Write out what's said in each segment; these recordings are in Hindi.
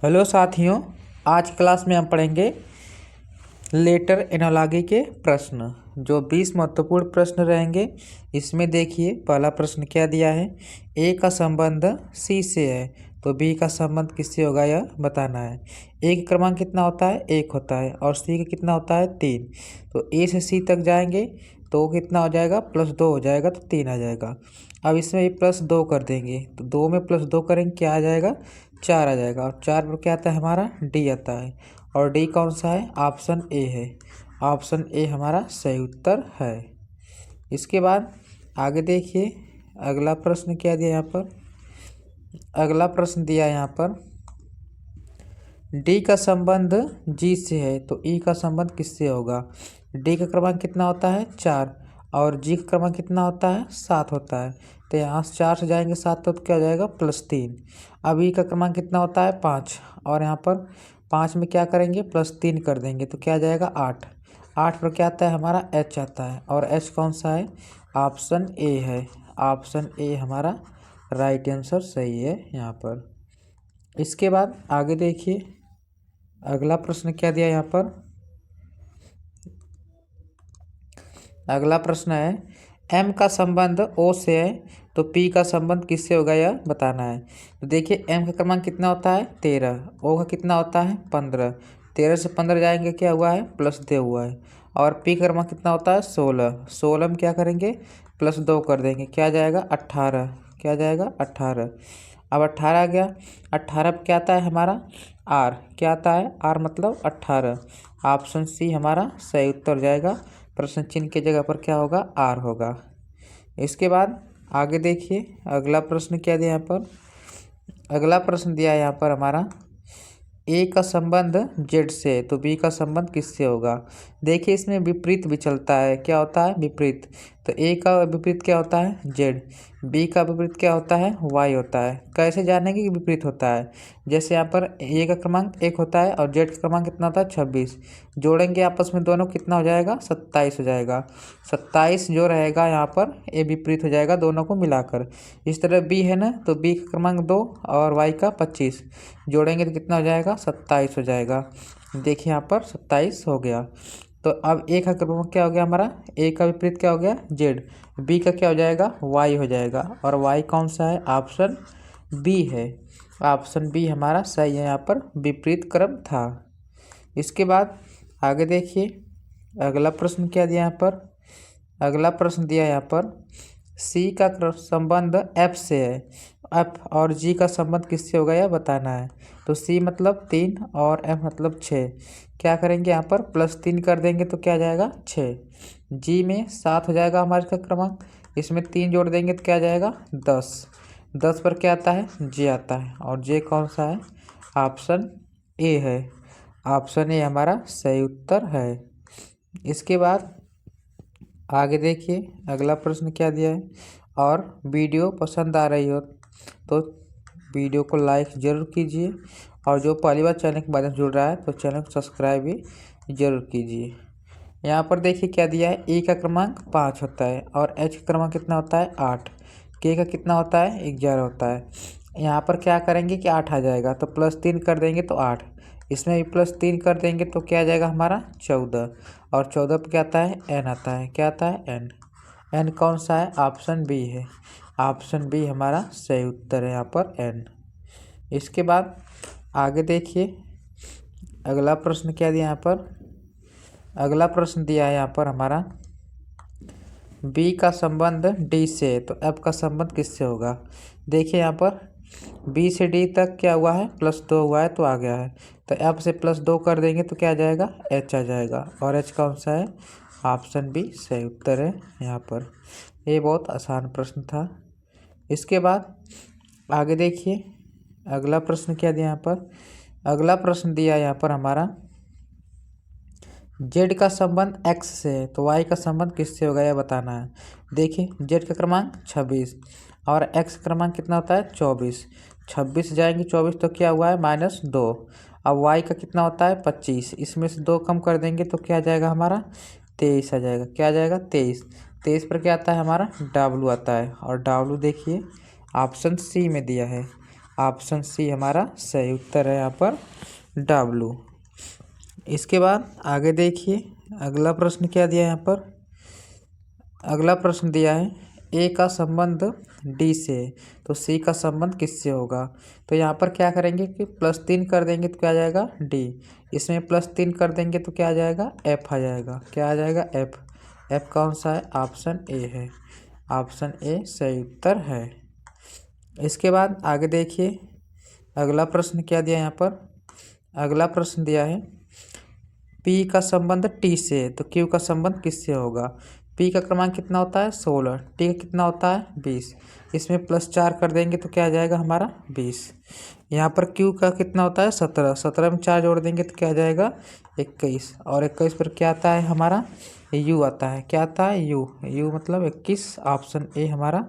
हेलो साथियों, आज क्लास में हम पढ़ेंगे लेटर एनालॉजी के प्रश्न। जो 20 महत्वपूर्ण प्रश्न रहेंगे। इसमें देखिए पहला प्रश्न क्या दिया है। ए का संबंध सी से है तो बी का संबंध किससे होगा यह बताना है। ए का क्रमांक कितना होता है, 1 होता है, और सी का कितना होता है, 3। तो ए से सी तक जाएंगे तो कितना हो जाएगा, +2 हो जाएगा तो 3 आ जाएगा। अब इसमें +2 कर देंगे तो 2 में +2 करेंगे क्या आ जाएगा, 4 आ जाएगा। और 4 पर क्या आता है हमारा, डी आता है। और डी कौन सा है, ऑप्शन ए है। ऑप्शन ए हमारा सही उत्तर है। इसके बाद आगे देखिए अगला प्रश्न क्या दिया यहाँ पर। अगला प्रश्न दिया यहाँ पर डी का संबंध जी से है तो ई का संबंध किससे होगा। डी का क्रमांक कितना होता है, 4, और जी का क्रमांक कितना होता है, 7 होता है। तो यहाँ से 4 से जाएंगे 7 तो क्या हो जाएगा, +3। अब ई का क्रमांक कितना होता है, 5, और यहाँ पर 5 में क्या करेंगे, +3 कर देंगे तो क्या आ जाएगा, 8। 8 पर क्या आता है हमारा, एच आता है। और एच कौन सा है, ऑप्शन ए है। ऑप्शन ए हमारा राइट आंसर सही है यहाँ पर। इसके बाद आगे देखिए अगला प्रश्न क्या दिया यहाँ पर। अगला प्रश्न है एम का संबंध ओ से है तो पी का संबंध किससे होगा यह बताना है। तो देखिए एम का क्रमांक कितना होता है, 13, ओ का कितना होता है, 15। 13 से 15 जाएंगे क्या हुआ है, +2 हुआ है। और पी का क्रमांक कितना होता है, 16। 16 में क्या करेंगे, +2 कर देंगे क्या आ जाएगा, 18। क्या आ जाएगा, 18। अब 18 आ गया। 18 पे क्या आता है हमारा, आर। क्या आता है, आर मतलब 18। ऑप्शन सी हमारा सही उत्तर जाएगा। प्रश्न चिन्ह की जगह पर क्या होगा, आर होगा। इसके बाद आगे देखिए अगला प्रश्न क्या दिया यहाँ पर। अगला प्रश्न दिया है यहाँ पर हमारा ए का संबंध जेड से तो बी का संबंध किससे होगा। देखिए इसमें विपरीत भी चलता है, क्या होता है, विपरीत। तो ए का विपरीत क्या होता है, जेड। बी का विपरीत क्या होता है, वाई होता है। कैसे जानेंगे कि विपरीत होता है, जैसे यहाँ पर ए का क्रमांक 1 होता है और जेड का क्रमांक कितना होता है, 26। जोड़ेंगे आपस में दोनों कितना हो जाएगा, 27 हो जाएगा। 27 जो रहेगा यहाँ पर ए विपरीत हो जाएगा दोनों को मिलाकर। इस तरह बी है ना, तो बी का क्रमांक 2 और वाई का 25 जोड़ेंगे तो कितना हो जाएगा, 27 हो जाएगा। देखिए यहाँ पर 27 हो गया। तो अब ए का क्रमांक क्या हो गया हमारा, ए का विपरीत क्या हो गया, जेड। बी का क्या हो जाएगा, वाई हो जाएगा। और वाई कौन सा है, ऑप्शन बी है। ऑप्शन बी हमारा सही है, यहाँ पर विपरीत क्रम था। इसके बाद आगे देखिए अगला प्रश्न क्या दिया यहाँ पर। अगला प्रश्न दिया यहाँ पर सी का संबंध एफ से है। एफ और जी का संबंध किससे होगा यह बताना है। तो सी मतलब 3 और एफ मतलब 6। क्या करेंगे यहाँ पर, +3 कर देंगे तो क्या आ जाएगा, 6। जी में 7 हो जाएगा हमारे का क्रमांक। इसमें 3 जोड़ देंगे तो क्या आ जाएगा, 10। 10 पर क्या आता है, जे आता है। और जे कौन सा है, ऑप्शन ए है। ऑप्शन ए हमारा सही उत्तर है। इसके बाद आगे देखिए अगला प्रश्न क्या दिया है। और वीडियो पसंद आ रही हो तो वीडियो को लाइक ज़रूर कीजिए, और जो पहली बार चैनल के माध्यम से जुड़ रहा है तो चैनल को सब्सक्राइब भी ज़रूर कीजिए। यहाँ पर देखिए क्या दिया है, ए का क्रमांक 5 होता है और एच का क्रमांक कितना होता है, 8। के का कितना होता है, 11 होता है। यहाँ पर क्या करेंगे कि 8 आ जाएगा तो +3 कर देंगे तो 8। इसमें भी +3 कर देंगे तो क्या आ जाएगा हमारा, 14। और 14 पर क्या आता है, एन आता है। क्या आता है, एन। एन कौन सा है, ऑप्शन बी है। ऑप्शन बी हमारा सही उत्तर है यहाँ पर, एन। इसके बाद आगे देखिए अगला प्रश्न क्या दिया यहाँ पर। अगला प्रश्न दिया है यहाँ पर हमारा बी का संबंध डी से तो एफ का संबंध किससे होगा। देखिए यहाँ पर बी से डी तक क्या हुआ है, +2 हुआ है तो आ गया है। तो एफ से +2 कर देंगे तो क्या आ जाएगा, एच आ जाएगा। और एच कौन सा है, ऑप्शन बी सही उत्तर है यहाँ पर। ये बहुत आसान प्रश्न था। इसके बाद आगे देखिए अगला प्रश्न क्या दिया यहाँ पर। अगला प्रश्न दिया यहाँ पर हमारा जेड का संबंध एक्स से है तो वाई का संबंध किससे होगा यह बताना है। देखिए जेड का क्रमांक 26 और एक्स का क्रमांक कितना होता है, 24। 26 से जाएंगे 24 तो क्या हुआ है, -2। अब वाई का कितना होता है, 25। इसमें से 2 कम कर देंगे तो क्या आ जाएगा हमारा, 23 आ जाएगा। क्या आ जाएगा, 23। 23 पर क्या आता है हमारा, डब्लू आता है। और डब्लू देखिए ऑप्शन सी में दिया है। ऑप्शन सी हमारा सही उत्तर है यहाँ पर W। इसके बाद आगे देखिए अगला प्रश्न क्या दिया है यहाँ पर। अगला प्रश्न दिया है ए का संबंध डी से तो सी का संबंध किससे होगा। तो यहाँ पर क्या करेंगे कि +3 कर देंगे तो क्या आ जाएगा डी, इसमें +3 कर देंगे तो क्या आ जाएगा एफ आ जाएगा। क्या आ जाएगा एफ। एफ कौन सा है, ऑप्शन ए है। ऑप्शन ए सही उत्तर है। इसके बाद आगे देखिए अगला प्रश्न क्या दिया यहाँ पर। अगला प्रश्न दिया है पी का संबंध टी से तो क्यू का संबंध किससे होगा। पी का क्रमांक कितना होता है 16, टी का कितना होता है 20, इसमें +4 कर देंगे तो क्या आ जाएगा हमारा 20। यहाँ पर क्यू का कितना होता है 17, 17 में 4 जोड़ देंगे तो क्या आ जाएगा 21, और 21 पर क्या आता है हमारा यू आता है। क्या आता है यू, यू मतलब 21। ऑप्शन ए हमारा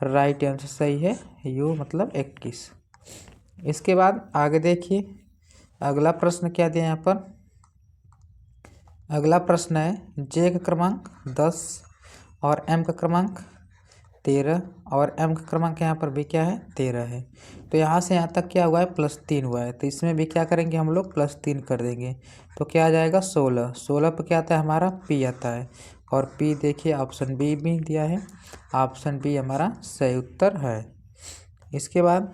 राइट आंसर सही है, यू मतलब 21। इसके बाद आगे देखिए अगला प्रश्न क्या दिया यहाँ पर। अगला प्रश्न है जे का क्रमांक 10 और एम का क्रमांक 13 और एम का क्रमांक यहाँ पर भी क्या है 13 है। तो यहाँ से यहाँ तक क्या हुआ है +3 हुआ है, तो इसमें भी क्या करेंगे हम लोग +3 कर देंगे तो क्या आ जाएगा 16। 16 पर क्या आता है हमारा पी आता है, और पी देखिए ऑप्शन बी भी दिया है। ऑप्शन बी हमारा सही उत्तर है। इसके बाद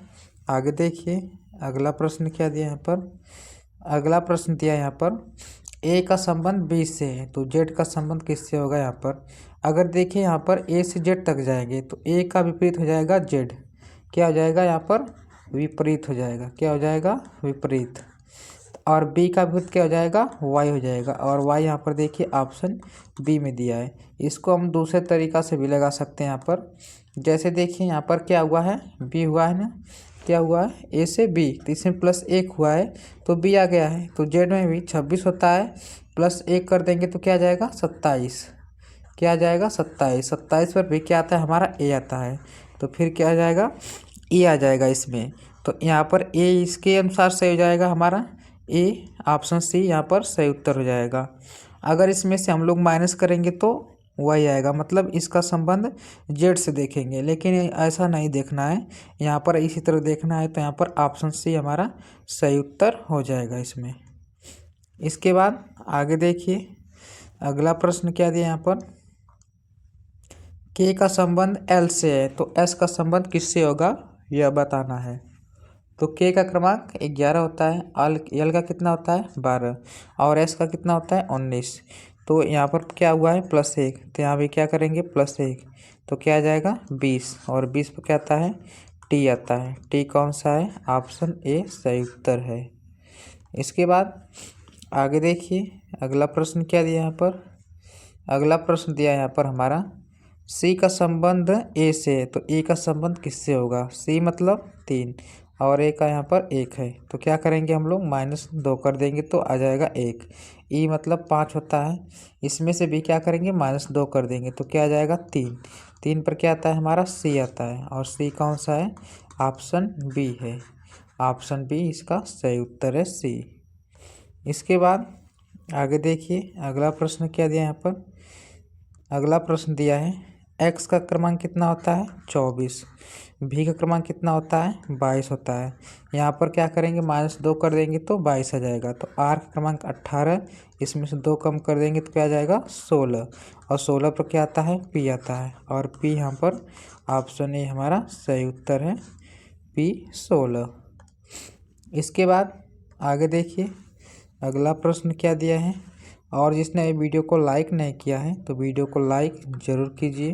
आगे देखिए अगला प्रश्न क्या दिया यहाँ पर। अगला प्रश्न दिया यहाँ पर ए का संबंध बी से है तो जेड का संबंध किससे होगा। यहाँ पर अगर देखिए यहाँ पर ए से जेड तक जाएंगे तो ए का विपरीत हो जाएगा जेड। क्या हो जाएगा यहाँ पर विपरीत हो जाएगा। क्या हो जाएगा विपरीत। और बी का विपरीत क्या हो जाएगा वाई हो जाएगा, और वाई यहाँ पर देखिए ऑप्शन बी में दिया है। इसको हम दूसरे तरीक़ा से भी लगा सकते हैं यहाँ पर। जैसे देखिए यहाँ पर क्या हुआ है बी हुआ है ना, क्या हुआ है ए से बी तो इसमें +1 हुआ है तो बी आ गया है। तो जेड में भी 26 होता है, +1 कर देंगे तो क्या आ जाएगा 27। क्या आ जाएगा 27। 27 पर भी क्या आता है हमारा ए आता है, तो फिर क्या आ जाएगा ए आ जाएगा इसमें। तो यहाँ पर ए इसके अनुसार सही हो जाएगा हमारा ए, ऑप्शन सी यहाँ पर सही उत्तर हो जाएगा। अगर इसमें से हम लोग माइनस करेंगे तो वही आएगा, मतलब इसका संबंध जेड से देखेंगे, लेकिन ऐसा नहीं देखना है, यहाँ पर इसी तरह देखना है। तो यहाँ पर ऑप्शन सी हमारा सही उत्तर हो जाएगा इसमें। इसके बाद आगे देखिए अगला प्रश्न क्या दिया यहाँ पर। के का संबंध एल से है तो एस का संबंध किससे होगा यह बताना है। तो के का क्रमांक 11 होता है, एल का कितना होता है 12 और एस का कितना होता है 19। तो यहाँ पर क्या हुआ है +1, तो यहाँ भी क्या करेंगे +1 तो क्या आ जाएगा 20, और 20 पर क्या आता है टी आता है। टी कौन सा है, ऑप्शन ए सही उत्तर है। इसके बाद आगे देखिए अगला प्रश्न क्या दिया यहाँ पर। अगला प्रश्न दिया यहाँ पर हमारा सी का संबंध ए से है तो ए का संबंध किससे होगा। सी मतलब 3 और ए का यहाँ पर 1 है, तो क्या करेंगे हम लोग -2 कर देंगे तो आ जाएगा 1। ई मतलब 5 होता है, इसमें से भी क्या करेंगे -2 कर देंगे तो क्या आ जाएगा 3। 3 पर क्या आता है हमारा सी आता है, और सी कौन सा है ऑप्शन बी है। ऑप्शन बी इसका सही उत्तर है सी। इसके बाद आगे देखिए अगला प्रश्न क्या दिया यहाँ पर। अगला प्रश्न दिया है एक्स का क्रमांक कितना होता है 24, भी का क्रमांक कितना होता है 22 होता है। यहाँ पर क्या करेंगे -2 कर देंगे तो 22 आ जाएगा। तो आर का क्रमांक 18, इसमें से 2 कम कर देंगे तो क्या आ जाएगा 16, और 16 पर क्या आता है पी आता है, और पी यहाँ पर ऑप्शन ए हमारा सही उत्तर है पी 16। इसके बाद आगे देखिए अगला प्रश्न क्या दिया है। और जिसने ये वीडियो को लाइक नहीं किया है तो वीडियो को लाइक ज़रूर कीजिए।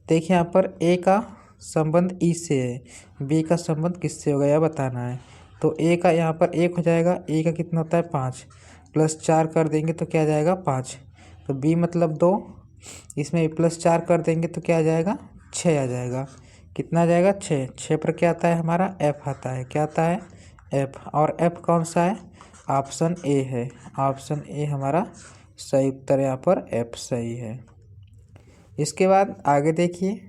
देखिए यहाँ पर ए का संबंध ई से है, बी का संबंध किससे होगा यह बताना है। तो ए का यहाँ पर 1 हो जाएगा, ए का कितना होता है 5, +4 कर देंगे तो क्या आ जाएगा 5। तो बी मतलब 2, इसमें +4 कर देंगे तो क्या आ जाएगा 6 आ जाएगा। कितना आ जाएगा 6। 6 पर क्या आता है हमारा एफ आता है। क्या आता है एफ, और एफ कौन सा है ऑप्शन ए है। ऑप्शन ए हमारा सही उत्तर यहाँ पर एफ सही है। इसके बाद आगे देखिए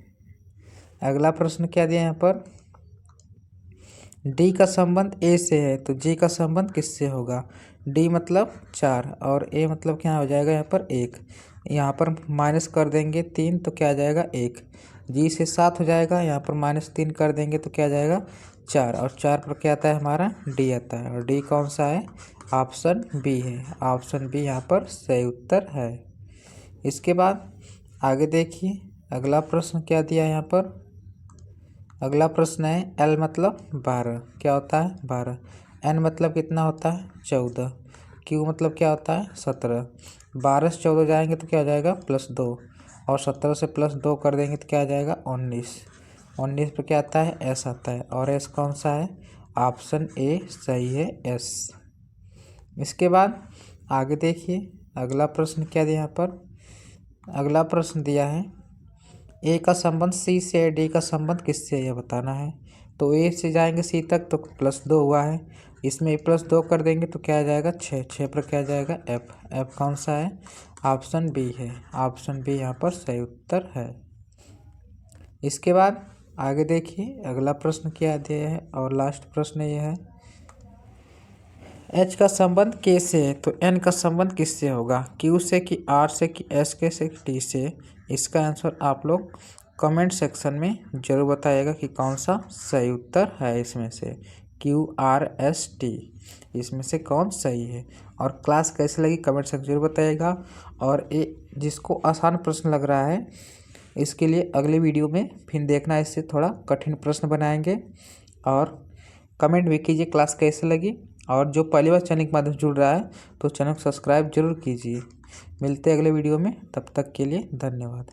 अगला प्रश्न क्या दिया यहाँ पर। डी का संबंध ए से है तो जी का संबंध किससे होगा। डी मतलब 4 और ए मतलब क्या हो जाएगा यहाँ पर 1। यहाँ पर माइनस कर देंगे 3 तो क्या आ जाएगा 1। जी से 7 हो जाएगा, यहाँ पर -3 कर देंगे तो क्या आ जाएगा 4 और 4 पर क्या आता है हमारा डी आता है और डी कौन सा है ऑप्शन बी है। ऑप्शन बी यहाँ पर सही उत्तर है। इसके बाद आगे देखिए अगला प्रश्न क्या दिया है यहाँ पर। अगला प्रश्न है एल मतलब 12 क्या होता है 12, एन मतलब कितना होता है 14, क्यू मतलब क्या होता है 17। 12 से 14 जाएंगे तो क्या हो जाएगा +2 और 17 से +2 कर देंगे तो क्या आ जाएगा 19। 19 पे क्या आता है एस आता है और एस कौन सा है ऑप्शन ए सही है एस। इसके बाद आगे देखिए अगला प्रश्न क्या दिया यहाँ पर। अगला प्रश्न दिया है ए का संबंध सी से है डी का संबंध किससे है यह बताना है। तो ए से जाएंगे सी तक तो +2 हुआ है, इसमें +2 कर देंगे तो क्या आ जाएगा 6, 6 पर क्या आ जाएगा एफ। एफ कौन सा है ऑप्शन बी है। ऑप्शन बी यहाँ पर सही उत्तर है। इसके बाद आगे देखिए अगला प्रश्न क्या दिया है और लास्ट प्रश्न ये है एच का संबंध के से है तो एन का संबंध किससे होगा, क्यू से कि आर से कि एस के से कि टी से। इसका आंसर आप लोग कमेंट सेक्शन में ज़रूर बताइएगा कि कौन सा सही उत्तर है इसमें से QRST इसमें से कौन सही है। और क्लास कैसे लगी कमेंट सेक्शन जरूर बताइएगा। और जिसको आसान प्रश्न लग रहा है इसके लिए अगले वीडियो में फिर देखना इससे थोड़ा कठिन प्रश्न बनाएंगे। और कमेंट भी कीजिए क्लास कैसे लगी। और जो पहली बार चैनल के माध्यम से जुड़ रहा है तो चैनल को सब्सक्राइब जरूर कीजिए। मिलते हैं अगले वीडियो में, तब तक के लिए धन्यवाद।